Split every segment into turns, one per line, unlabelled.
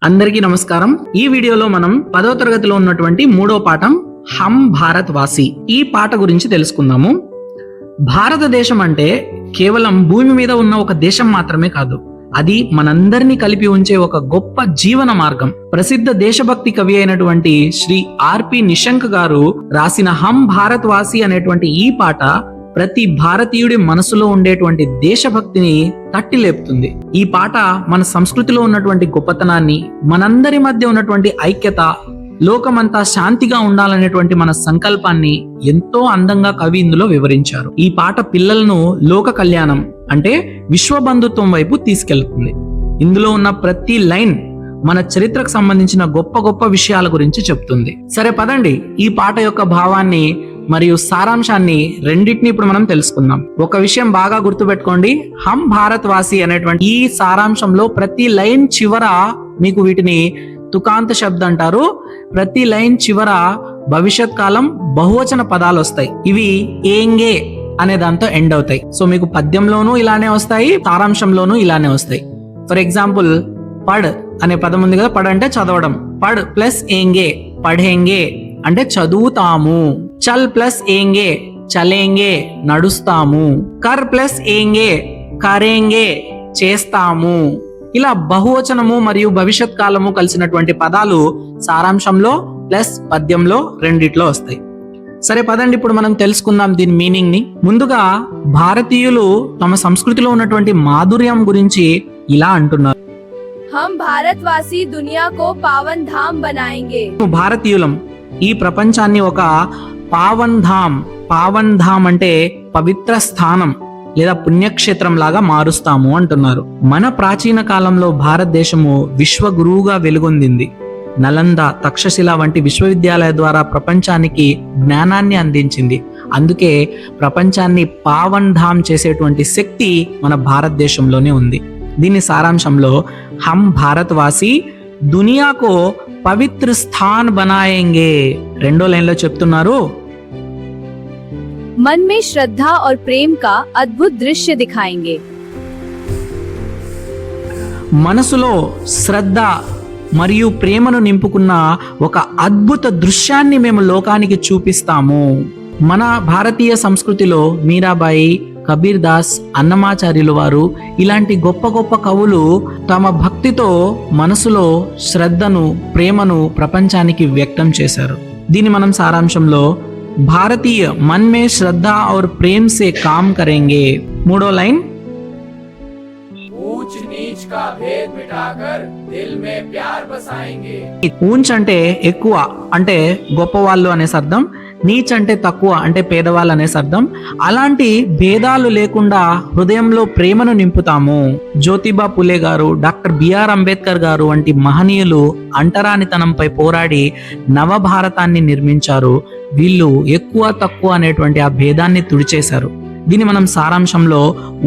అందరికీ నమస్కారం. ఈ వీడియోలో మనం 10వ తరగతిలో ఉన్నటువంటి 3వ పాఠం హమ్ భారత్ వాసి ఈ పాట గురించి తెలుసుకుందాము. భారతదేశం అంటే కేవలం భూమి మీద ఉన్న ఒక దేశం మాత్రమే కాదు, అది మనందరినీ కలిపి ఉంచే ఒక గొప్ప జీవన మార్గం. ప్రసిద్ధ దేశభక్తి కవి అయినటువంటి శ్రీ ఆర్పి నిశంక్ గారు రాసిన హమ్ భారత్ వాసి అనేటువంటి ఈ పాట ప్రతి భారతీయుడి మనసులో ఉండేటువంటి దేశభక్తిని తట్టి లేపుతుంది. ఈ పాట మన సంస్కృతిలో ఉన్నటువంటి గొప్పతనాన్ని, మనందరి మధ్య ఉన్నటువంటి ఐక్యత, లోకమంతా శాంతిగా ఉండాలనేటువంటి మన సంకల్పాన్ని ఎంతో అందంగా కవి ఇందులో వివరించారు. ఈ పాట పిల్లలను లోక కళ్యాణం అంటే విశ్వబంధుత్వం వైపు తీసుకెళ్తుంది. ఇందులో ఉన్న ప్రతి లైన్ మన చరిత్రకు సంబంధించిన గొప్ప గొప్ప విషయాల గురించి చెప్తుంది. సరే పదండి, ఈ పాట యొక్క భావాన్ని మరియు సారాంశాన్ని రెండింటిని ఇప్పుడు మనం తెలుసుకుందాం. ఒక విషయం బాగా గుర్తుపెట్టుకోండి, హమ్ భారత్ వాసి అనేటువంటి ఈ సారాంశంలో ప్రతి లైన్ చివర మీకు వీటిని తుకాంత శబ్ద అంటారు. ప్రతి లైన్ చివర భవిష్యత్ కాలం బహువచన పదాలు వస్తాయి. ఇవి ఏంగే అనే దాంతో ఎండ్ అవుతాయి. సో మీకు పద్యంలోనూ ఇలానే వస్తాయి, సారాంశంలోనూ ఇలానే వస్తాయి. ఫర్ ఎగ్జాంపుల్, పడ్ అనే పదం ఉంది కదా, పడ్ అంటే చదవడం. పడ్ ప్లస్ ఏంగే పఢేంగే అంటే చదువుతాము. చల్ ప్లస్ ఏంగే చలేంగే నడుస్తాము. కర్ ప్లస్ ఏంగే కరేంగే చేస్తాము. ఇలా బహువచనము మరియు భవిష్యత్ కాలము కలిసినటువంటి పదాలు సారాంశంలో ప్లస్ పద్యంలో రెండిట్లో వస్తాయి. సరే పదండి, ఇప్పుడు మనం తెలుసుకుందాం దీని మీనింగ్ ని. ముందుగా భారతీయులు తమ సంస్కృతిలో ఉన్నటువంటి మాధుర్యం గురించి ఇలా అంటున్నారు.
హమ్ భారతవాసి దునియా కో పావన్ ధామ్ బనాయేంగే.
భారతీయులం ఈ ప్రపంచాన్ని ఒక పావన్ ధామ్ అంటే పవిత్ర స్థానం లేదా పుణ్యక్షేత్రం లాగా మారుస్తాము అంటున్నారు. మన ప్రాచీన కాలంలో భారతదేశము విశ్వ గురువుగా వెలుగొందింది. నలంద, తక్షశిల వంటి విశ్వవిద్యాలయ ద్వారా ప్రపంచానికి జ్ఞానాన్ని అందించింది. అందుకే ప్రపంచాన్ని పావన్ ధామ్ చేసేటువంటి శక్తి మన భారతదేశంలోనే ఉంది. దీని సారాంశంలో హమ్ భారత్ వాసి దునియాకో పవిత్ర స్థాన్ బనాయేంగే. రెండో లైన్ లో చెప్తున్నారు,
मन में श्रद्धा और प्रेम का अद्भुत दृश्य दिखाएंगे.
మనసులో శ్రద్ధ మరియు ప్రేమను నింపుకున్న ఒక అద్భుత దృశ్యాన్ని మేము లోకానికి చూపిస్తాము. మన భారతీయ సంస్కృతిలో మీరాబాయి, కబీర్ దాస్, అన్నమాచార్యులు వారు ఇలాంటి గొప్ప గొప్ప కవులు తమ భక్తితో మనసులో శ్రద్ధను, ప్రేమను ప్రపంచానికి వ్యక్తం చేశారు. దీన్ని మనం సారాంశంలో భారతీయ మన్ మే శ్రద్ధ ఔర్ ప్రేమ్ సే కామ్ కరేంగే. మూడో లైన్,
ऊंच नीच का भेद मिटाकर दिल में प्यार बसाएंगे.
ఊంచ్ అంటే ఎక్కువ అంటే గొప్పవాళ్ళు అనే అర్థం, నీచ్ అంటే తక్కువ అంటే పేదవాళ్ళు అనే అర్థం. అలాంటి భేదాలు లేకుండా హృదయంలో ప్రేమను నింపుతాము. జ్యోతిబా పులే గారు, డాక్టర్ బిఆర్ అంబేద్కర్ గారు వంటి మహనీయులు అంటరానితనంపై పోరాడి నవభారతాన్ని నిర్మించారు. వీళ్ళు ఎక్కువ తక్కువ అనేటువంటి ఆ భేదాన్ని తుడిచేశారు. దీన్ని మనం సారాంశంలో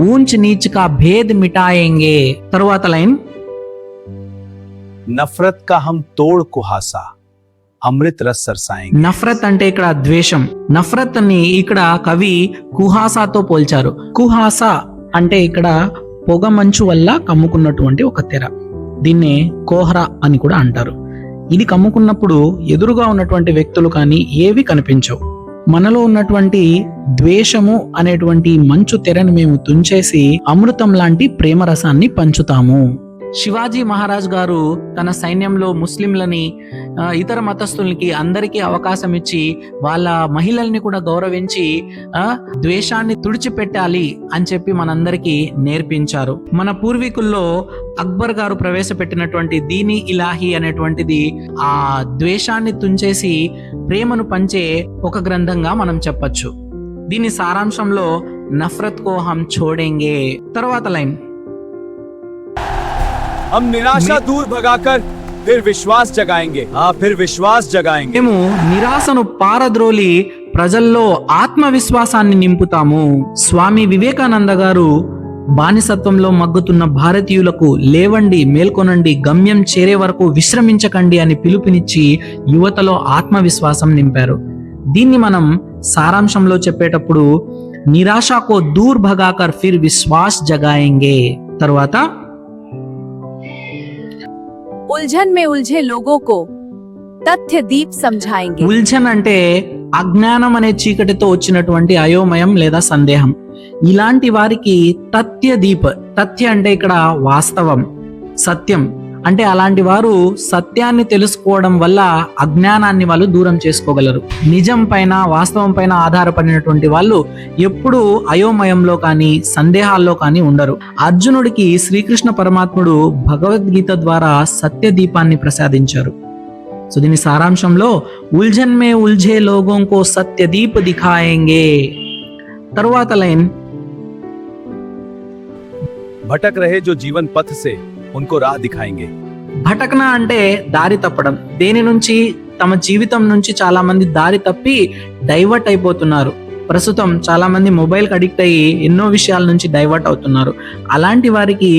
ఊంచ్ నీచ్ కా భేద్ మిటాయేంగే. తరువాత లైన్,
నఫరత్ కా హమ్ తోడ్ కుహాసా అమృత్ రస్ సర్సాయేంగే.
నఫరత్ అంటే ఇక్కడ ద్వేషం. నఫరత్ ని ఇక్కడ కవి కుహాసాతో పోల్చారు. కుహాసా అంటే ఇక్కడ పొగ మంచు వల్ల కమ్ముకున్నటువంటి ఒక తెర. దీన్నే కోహ్రా అని కూడా అంటారు. ఇది కమ్ముకున్నప్పుడు ఎదురుగా ఉన్నటువంటి వ్యక్తులు కానీ ఏవి కనిపించవు. మనలో ఉన్నటువంటి ద్వేషము అనేటువంటి మంచు తెరను మేము తుంచేసి అమృతం లాంటి ప్రేమ రసాన్ని పంచుతాము. శివాజీ మహారాజ్ గారు తన సైన్యంలో ముస్లింలని, ఇతర మతస్థులకి అందరికీ అవకాశం ఇచ్చి వాళ్ళ మహిళల్ని కూడా గౌరవించి ద్వేషాన్ని తుడిచిపెట్టాలి అని చెప్పి మనందరికీ నేర్పించారు. మన పూర్వీకుల్లో అక్బర్ గారు ప్రవేశపెట్టినటువంటి దీని ఇలాహి అనేటువంటిది ఆ ద్వేషాన్ని తుంచేసి ప్రేమను పంచే ఒక గ్రంథంగా మనం చెప్పొచ్చు. దీని సారాంశంలో నఫరత్ కో హమ్ ఛోడేంగే. తర్వాత లైన్,
हम निराशा दूर भगाकर फिर विश्वास जगाएंगे. फिर विश्वास जगाएंगे.
మేము నిరాశను పారద్రోలి ప్రజల్లో ఆత్మవిశ్వాసాన్ని నింపుతాము. స్వామి వివేకానంద గారు బానిసత్వంలో మగ్గుతున్న భారతీయులకు లేవండి, మేల్కొనండి, గమ్యం చేరే వరకు విశ్రమించకండి అని పిలుపునిచ్చి యువతలో ఆత్మవిశ్వాసం నింపారు. దీన్ని మనం సారాంశంలో చెప్పేటప్పుడు నిరాశకో దూర్ భగాకర్ ఫిర్ విశ్వాస్ జగాయేంగే. తర్వాత
उलझन में उलझे लोगों को तथ्य दीप समझाएंगे।
ఉల్జన్ అంటే అజ్ఞానం అనే చీకటితో వచ్చినటువంటి అయోమయం లేదా సందేహం. ఇలాంటి వారికి తథ్య దీప్, తథ్య అంటే ఇక్కడ వాస్తవం, సత్యం అంటే అలాంటి వారు సత్యాన్ని తెలుసుకోవడం వల్ల అజ్ఞానాన్ని వాళ్ళు దూరం చేసుకోగలరు. నిజం పైన, వాస్తవం పైన ఆధారపడినటువంటి వాళ్ళు ఎప్పుడూ అయోమయంలో కానీ సందేహాల్లో కానీ ఉండరు. అర్జునుడికి శ్రీకృష్ణ పరమాత్ముడు భగవద్గీత ద్వారా సత్య దీపాన్ని ప్రసాదించారు. సో దీని సారాంశంలో ఉల్झन में उलझे लोगों को सत्य दीप दिखाएंगे. తరువాత లైన్,
भटक रहे जो जीवन पथ से उनको राह दिखाएंगे.
భటకన అంటే దారి తప్పడం. దేని నుంచి? తమ జీవితం నుంచి చాలా మంది దారి తప్పి డైవర్ట్ అయిపోతున్నారు. ప్రస్తుతం చాలా మంది మొబైల్కి అడిక్ట్ అయ్యి ఎన్నో విషయాల నుంచి డైవర్ట్ అవుతున్నారు. అలాంటి వారికి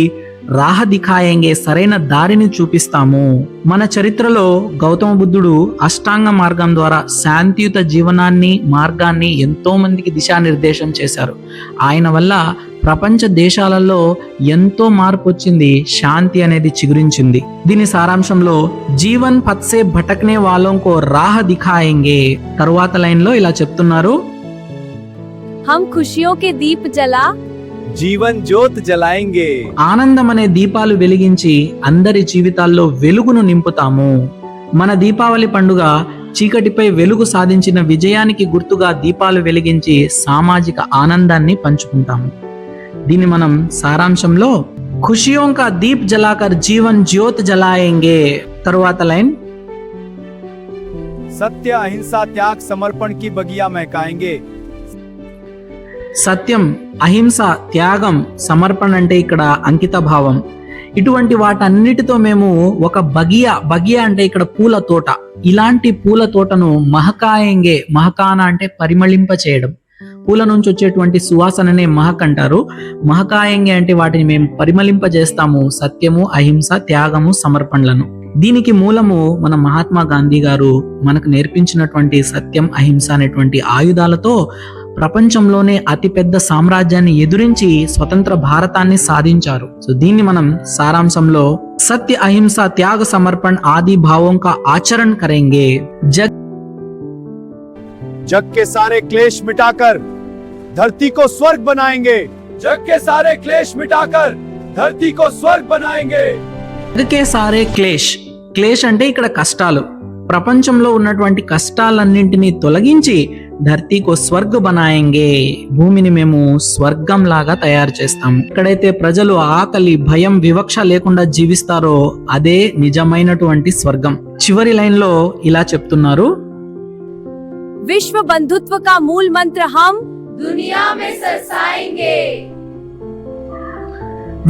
రాహ దిఖాయేంగే, సరైన దారిని చూపిస్తాము. మన చరిత్రలో గౌతమ బుద్ధుడు అష్టాంగ మార్గం ద్వారా శాంతియుత జీవనాన్ని, మార్గాన్ని ఎంతో మందికి దిశానిర్దేశం చేశారు. ఆయన వల్ల ప్రపంచ దేశాలలో ఎంతో మార్పు వచ్చింది, శాంతి అనేది చిగురించింది. దీని సారాంశంలో జీవన్ పత్సే భటక్నే వాలోంకో రాహ దిఖాయేంగే. తరువాత లైన్ లో ఇలా చెప్తున్నారు,
हम खुशियों के दीप जला
जीवन ज्योत जलाएंगे.
ఆనందం అనే దీపాలు వెలిగించి అందరి జీవితాల్లో వెలుగును నింపుతాము. మన దీపావళి పండుగ చీకటిపై వెలుగు సాధించిన విజయానికి గుర్తుగా దీపాలు వెలిగించి సామాజిక ఆనందాన్ని పంచుకుంటాము. దీన్ని మనం సారాంశంలో ఖుషియోं का दीप जलाकर जीवन ज्योत जलाएंगे. తరువాత లైన్,
सत्य अहिंसा त्याग समर्पण की बगिया महकाएंगे.
సత్యం, అహింస, త్యాగం, సమర్పణ అంటే ఇక్కడ అంకిత భావం. ఇటువంటి వాటన్నిటితో మేము ఒక బగియా అంటే ఇక్కడ పూల తోట, ఇలాంటి పూల తోటను మహకాయంగే, మహకాన అంటే పరిమళింప చేయడం. పూల నుంచి వచ్చేటువంటి సువాసననే మహక్ అంటారు. మహకాయంగే అంటే వాటిని మేము పరిమళింపజేస్తాము, సత్యము, అహింస, త్యాగము, సమర్పణలను. దీనికి మూలము మన మహాత్మా గాంధీ గారు మనకు నేర్పించినటువంటి సత్యం, అహింస అనేటువంటి ఆయుధాలతో ప్రపంచంలోనే అతిపెద్ద సామ్రాజ్యాన్ని ఎదురించి స్వతంత్ర భారతాన్ని సాధించారు. సో దీన్ని మనం సారాంశంలో సత్య, అహింస, త్యాగ, సమర్పణ ఆది భావం కా ఆచరణ కరేంగే.
जग के सारे क्लेश मिटाकर धरती को स्वर्ग बनाएंगे.
जग के सारे क्लेश मिटाकर धरती को स्वर्ग बनाएंगे.
జగకే సారే క్లేష్, క్లేష్ అంటే ఇక్కడ కష్టాలు. ప్రపంచంలో ఉన్నటువంటి కష్టాలన్నింటినీ తొలగించి ధర్తీకో స్వర్గ బనాయంగే, భూమిని మేము స్వర్గం లాగా తయారు చేస్తాము. ఎక్కడైతే ప్రజలు ఆకలి, భయం, వివక్ష లేకుండా జీవిస్తారో అదే నిజమైనటువంటి స్వర్గం. చివరి లైన్ లో ఇలా చెప్తున్నారు,
विश्व बंधुत्व का मूल मंत्र हम
दुनिया में सरसाएंगे.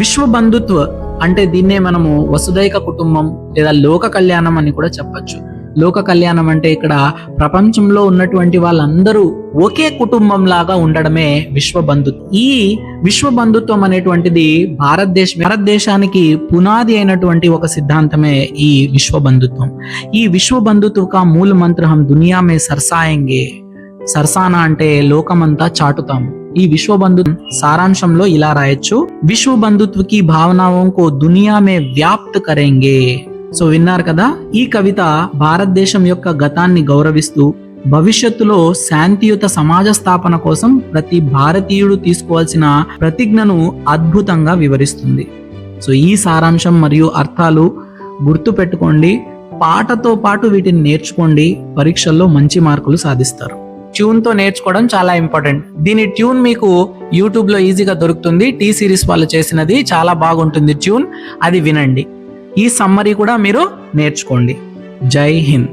విశ్వ బంధుత్వ అంటే దీన్నే మనము వసుదైక కుటుంబం లేదా లోక కళ్యాణం అని కూడా చెప్పచ్చు. లోక కళ్యాణం అంటే ఇక్కడ ప్రపంచంలో ఉన్నటువంటి వాళ్ళందరూ ఒకే కుటుంబం లాగా ఉండడమే విశ్వ బంధుత్వం. ఈ విశ్వ బంధుత్వం అనేటువంటిది భారతదేశానికి పునాది అయినటువంటి ఒక సిద్ధాంతమే ఈ విశ్వ బంధుత్వం. ఈ విశ్వ బంధుత్వ కా మూల మంత్ర హం దునియా మే సర్సాయంగే. సర్సానా అంటే లోకమంతా చాటుతాము. ఈ విశ్వ బంధుత్వం సారాంశంలో ఇలా రాయొచ్చు, విశ్వ బంధుత్వ కి భావనాओं को दुनिया में व्याप्त करेंगे. సో విన్నారు కదా, ఈ కవిత భారతదేశం యొక్క గతాన్ని గౌరవిస్తూ భవిష్యత్తులో శాంతియుత సమాజ స్థాపన కోసం ప్రతి భారతీయుడు తీసుకోవాల్సిన ప్రతిజ్ఞను అద్భుతంగా వివరిస్తుంది. సో ఈ సారాంశం మరియు అర్థాలు గుర్తు పెట్టుకోండి, పాటతో పాటు వీటిని నేర్చుకోండి, పరీక్షల్లో మంచి మార్కులు సాధిస్తారు. ట్యూన్ తో నేర్చుకోవడం చాలా ఇంపార్టెంట్. దీని ట్యూన్ మీకు యూట్యూబ్ లో ఈజీగా దొరుకుతుంది. టీ సిరీస్ వాళ్ళు చేసినది చాలా బాగుంటుంది ట్యూన్, అది వినండి. ఈ సమ్మరీ కూడా మీరు నేర్చుకోండి. జై హింద్.